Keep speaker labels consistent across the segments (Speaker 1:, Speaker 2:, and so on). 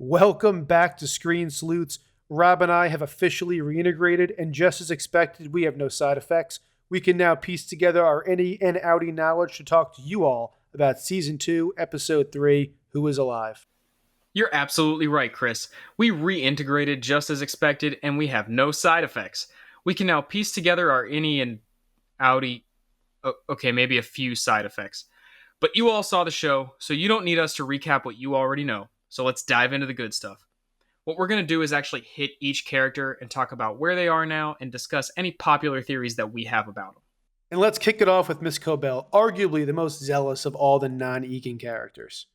Speaker 1: Welcome back to Screen Sleuths. Rob and I have officially reintegrated, and just as expected, we have no side effects. We can now piece together our innie and outie knowledge to talk to you all about Season 2, Episode 3, Who is Alive.
Speaker 2: You're absolutely right, Chris. We reintegrated just as expected, and we have no side effects. We can now piece together our innie and outie. Okay, maybe a few side effects. But you all saw the show, so you don't need us to recap what you already know. So let's dive into the good stuff. What we're going to do is actually hit each character and talk about where they are now and discuss any popular theories that we have about them.
Speaker 1: And let's kick it off with Miss Cobell, arguably the most zealous of all the non-Egan characters.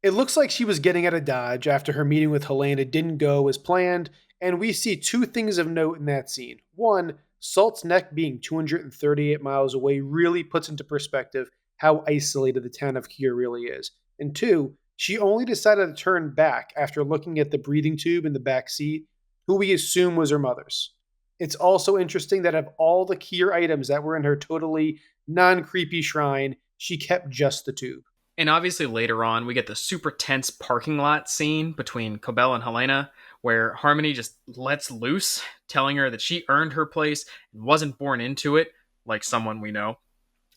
Speaker 1: It looks like she was getting out of Dodge after her meeting with Helena didn't go as planned, and we see two things of note in that scene. One, Salt's Neck being 238 miles away really puts into perspective how isolated the town of Kier really is. And two, she only decided to turn back after looking at the breathing tube in the back seat, who we assume was her mother's. It's also interesting that of all the Kier items that were in her totally non-creepy shrine, she kept just the tube.
Speaker 2: And obviously later on, we get the super tense parking lot scene between Cobell and Helena, where Harmony just lets loose, telling her that she earned her place and wasn't born into it, like someone we know,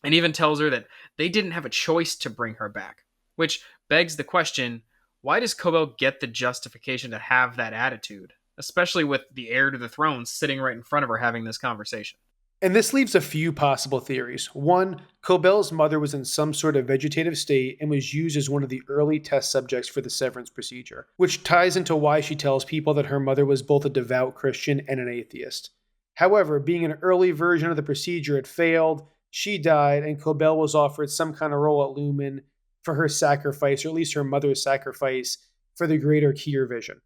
Speaker 2: and even tells her that they didn't have a choice to bring her back. Which begs the question, why does Cobell get the justification to have that attitude, especially with the heir to the throne sitting right in front of her having this conversation?
Speaker 1: And this leaves a few possible theories. One, Cobell's mother was in some sort of vegetative state and was used as one of the early test subjects for the severance procedure, which ties into why she tells people that her mother was both a devout Christian and an atheist. However, being an early version of the procedure, it failed, she died, and Cobell was offered some kind of role at Lumen for her sacrifice, or at least her mother's sacrifice, for the greater Kier vision.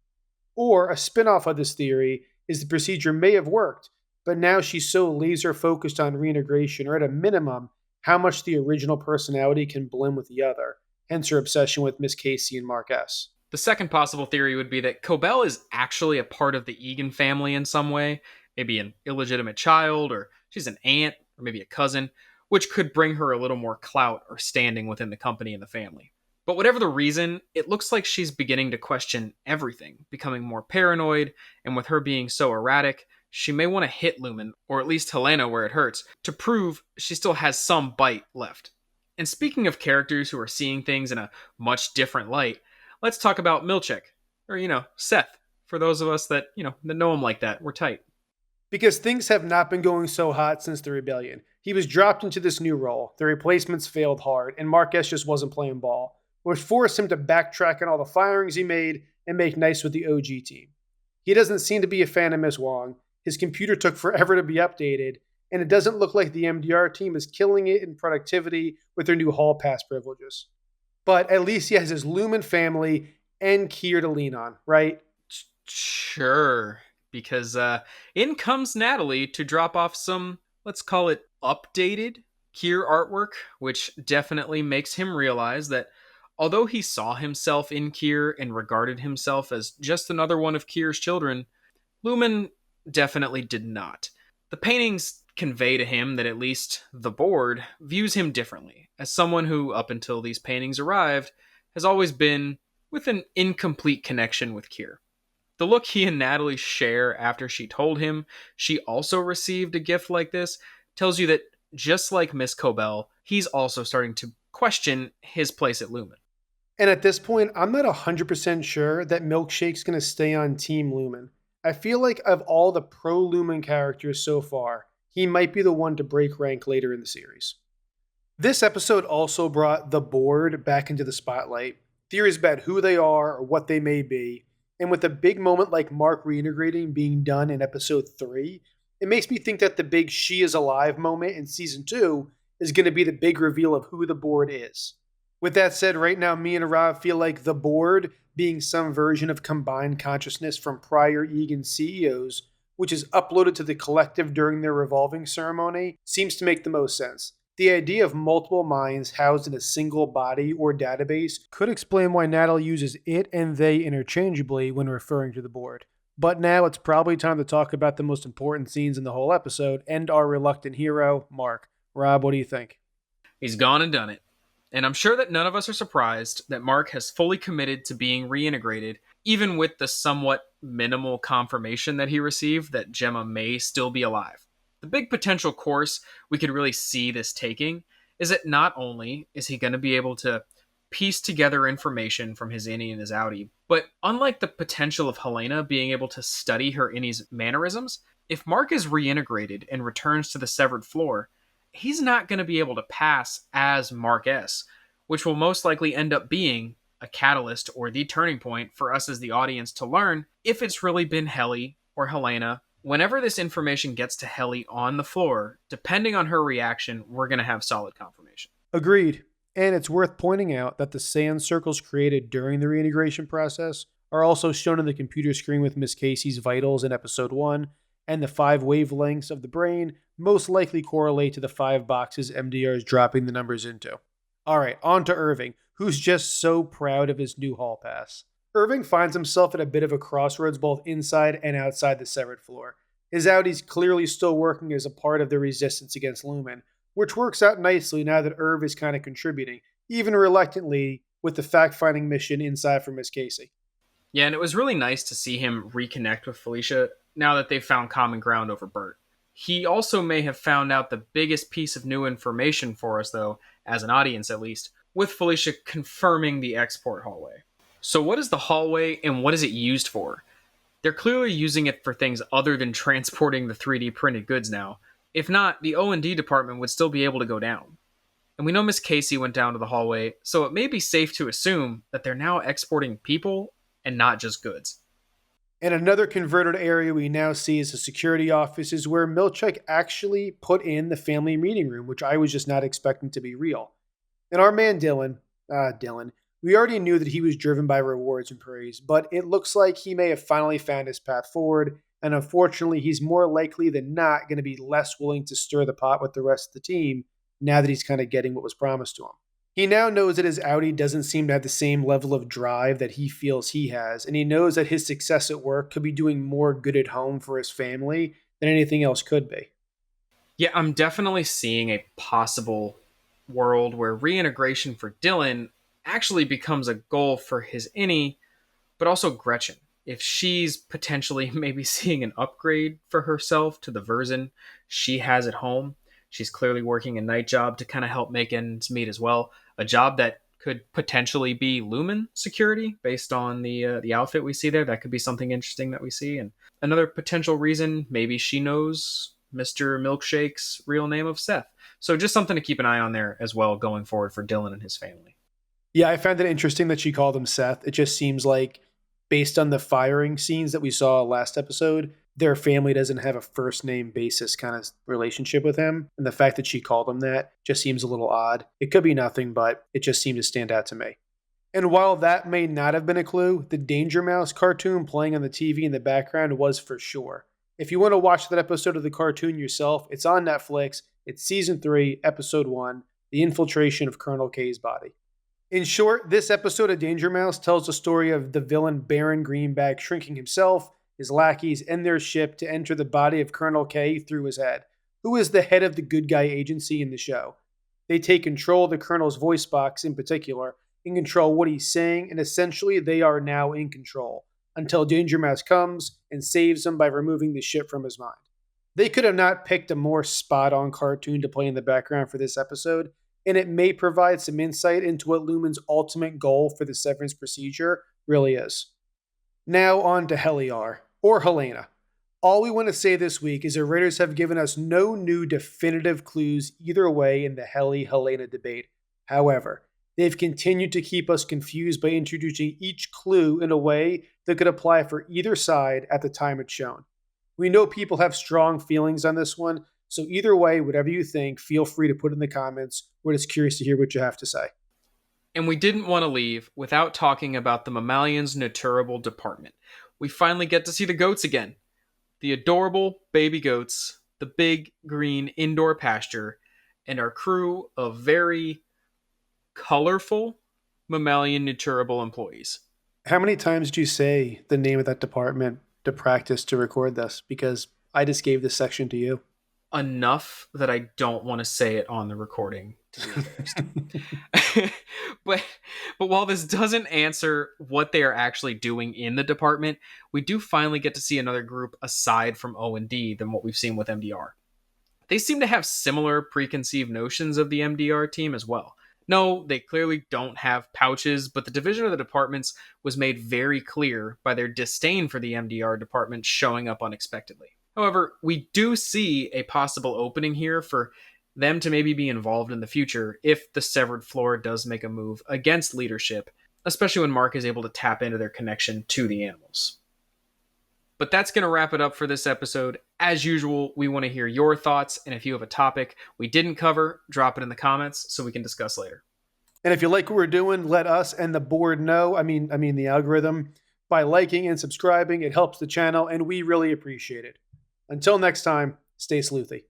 Speaker 1: Or a spin off of this theory is the procedure may have worked, but now she's so laser focused on reintegration, or at a minimum, how much the original personality can blend with the other, hence her obsession with Miss Casey and Mark S.
Speaker 2: The second possible theory would be that Cobell is actually a part of the Egan family in some way, maybe an illegitimate child, or she's an aunt, or maybe a cousin, which could bring her a little more clout or standing within the company and the family. But whatever the reason, it looks like she's beginning to question everything, becoming more paranoid, and with her being so erratic, she may want to hit Lumen, or at least Helena where it hurts, to prove she still has some bite left. And speaking of characters who are seeing things in a much different light, let's talk about Milchick, or, Seth, for those of us that know him like that. We're tight.
Speaker 1: Because things have not been going so hot since the rebellion. He was dropped into this new role, the replacements failed hard, and Mark S just wasn't playing ball, which forced him to backtrack on all the firings he made and make nice with the OG team. He doesn't seem to be a fan of Miss Wong. His computer took forever to be updated, and it doesn't look like the MDR team is killing it in productivity with their new hall pass privileges. But at least he has his Lumen family and Kier to lean on, right?
Speaker 2: Sure, because in comes Natalie to drop off some, let's call it updated Kier artwork, which definitely makes him realize that although he saw himself in Kier and regarded himself as just another one of Kier's children, Lumen definitely did not. The paintings convey to him that at least the board views him differently, as someone who, up until these paintings arrived, has always been with an incomplete connection with Kier. The look he and Natalie share after she told him she also received a gift like this tells you that, just like Miss Cobell, he's also starting to question his place at Lumen.
Speaker 1: And at this point, I'm not 100% sure that Milkshake's going to stay on Team Lumen. I feel like of all the pro Lumen characters so far, he might be the one to break rank later in the series. This episode also brought the board back into the spotlight. Theories about who they are or what they may be. And with a big moment like Mark reintegrating being done in episode 3, it makes me think that the big she is alive moment in season 2 is going to be the big reveal of who the board is. With that said, right now me and Rob feel like the board, being some version of combined consciousness from prior Egan CEOs, which is uploaded to the collective during their revolving ceremony, seems to make the most sense. The idea of multiple minds housed in a single body or database could explain why Natalie uses it and they interchangeably when referring to the board. But now it's probably time to talk about the most important scenes in the whole episode and our reluctant hero, Mark. Rob, what do you think?
Speaker 2: He's gone and done it. And I'm sure that none of us are surprised that Mark has fully committed to being reintegrated even with the somewhat minimal confirmation that he received that Gemma may still be alive. The big potential course we could really see this taking is that not only is he going to be able to piece together information from his innie and his outie, but unlike the potential of Helena being able to study her innie's mannerisms, if Mark is reintegrated and returns to the severed floor, he's not going to be able to pass as Mark S, which will most likely end up being a catalyst or the turning point for us as the audience to learn if it's really been Helly or Helena. Whenever this information gets to Helly on the floor, depending on her reaction, we're going to have solid confirmation.
Speaker 1: Agreed. And it's worth pointing out that the sand circles created during the reintegration process are also shown on the computer screen with Miss Casey's vitals in episode 1, and the 5 wavelengths of the brain most likely correlate to the 5 boxes MDR is dropping the numbers into. Alright, on to Irving, who's just so proud of his new hall pass. Irving finds himself at a bit of a crossroads both inside and outside the severed floor. His Audi's clearly still working as a part of the resistance against Lumen, which works out nicely now that Irv is kind of contributing, even reluctantly, with the fact finding mission inside for Miss Casey.
Speaker 2: Yeah, and it was really nice to see him reconnect with Felicia now that they've found common ground over Bert. He also may have found out the biggest piece of new information for us, though, as an audience at least, with Felicia confirming the export hallway. So, what is the hallway and what is it used for? They're clearly using it for things other than transporting the 3D printed goods now. If not, the O&D department would still be able to go down. And we know Miss Casey went down to the hallway, so it may be safe to assume that they're now exporting people and not just goods.
Speaker 1: And another converted area we now see as the security office is where Milchick actually put in the family meeting room, which I was just not expecting to be real. And our man Dylan, we already knew that he was driven by rewards and praise, but it looks like he may have finally found his path forward, and unfortunately, he's more likely than not going to be less willing to stir the pot with the rest of the team now that he's kind of getting what was promised to him. He now knows that his Audi doesn't seem to have the same level of drive that he feels he has, and he knows that his success at work could be doing more good at home for his family than anything else could be.
Speaker 2: Yeah, I'm definitely seeing a possible world where reintegration for Dylan actually becomes a goal for his innie, but also Gretchen. If she's potentially maybe seeing an upgrade for herself to the version she has at home, she's clearly working a night job to kind of help make ends meet as well. A job that could potentially be Lumen security based on the outfit we see there. That could be something interesting that we see. And another potential reason, maybe she knows Mr. Milkshake's real name of Seth. So just something to keep an eye on there as well going forward for Dylan and his family.
Speaker 1: Yeah, I found it interesting that she called him Seth. It just seems like, based on the firing scenes that we saw last episode, their family doesn't have a first name basis kind of relationship with him. And the fact that she called him that just seems a little odd. It could be nothing, but it just seemed to stand out to me. And while that may not have been a clue, the Danger Mouse cartoon playing on the TV in the background was for sure. If you want to watch that episode of the cartoon yourself, it's on Netflix. It's season 3, episode 1, The Infiltration of Colonel K's Body. In short, this episode of Danger Mouse tells the story of the villain Baron Greenback shrinking himself, his lackeys, and their ship to enter the body of Colonel K through his head, who is the head of the good guy agency in the show. They take control of the Colonel's voice box in particular, and control what he's saying, and essentially they are now in control, until Danger Mouse comes and saves him by removing the ship from his mind. They could have not picked a more spot-on cartoon to play in the background for this episode, and it may provide some insight into what Lumen's ultimate goal for the severance procedure really is. Now on to Helly R, or Helena. All we want to say this week is the writers have given us no new definitive clues either way in the Helly-Helena debate. However, they've continued to keep us confused by introducing each clue in a way that could apply for either side at the time it's shown. We know people have strong feelings on this one, so either way, whatever you think, feel free to put in the comments. We're just curious to hear what you have to say.
Speaker 2: And we didn't want to leave without talking about the Mammalian's Nurtruable department. We finally get to see the goats again. The adorable baby goats, the big green indoor pasture, and our crew of very colorful Mammalian Nurtruable employees.
Speaker 1: How many times do you say the name of that department to practice to record this? Because I just gave this section to you.
Speaker 2: Enough that I don't want to say it on the recording. to be honest. but but while this doesn't answer what they are actually doing in the department, we do finally get to see another group aside from O&D than what we've seen with MDR. They seem to have similar preconceived notions of the MDR team as well. No, they clearly don't have pouches, but the division of the departments was made very clear by their disdain for the MDR department showing up unexpectedly. However, we do see a possible opening here for them to maybe be involved in the future if the severed floor does make a move against leadership, especially when Mark is able to tap into their connection to the animals. But that's going to wrap it up for this episode. As usual, we want to hear your thoughts, and if you have a topic we didn't cover, drop it in the comments so we can discuss later.
Speaker 1: And if you like what we're doing, let us and the board know. I mean the algorithm, by liking and subscribing. It helps the channel, and we really appreciate it. Until next time, stay sleuthy.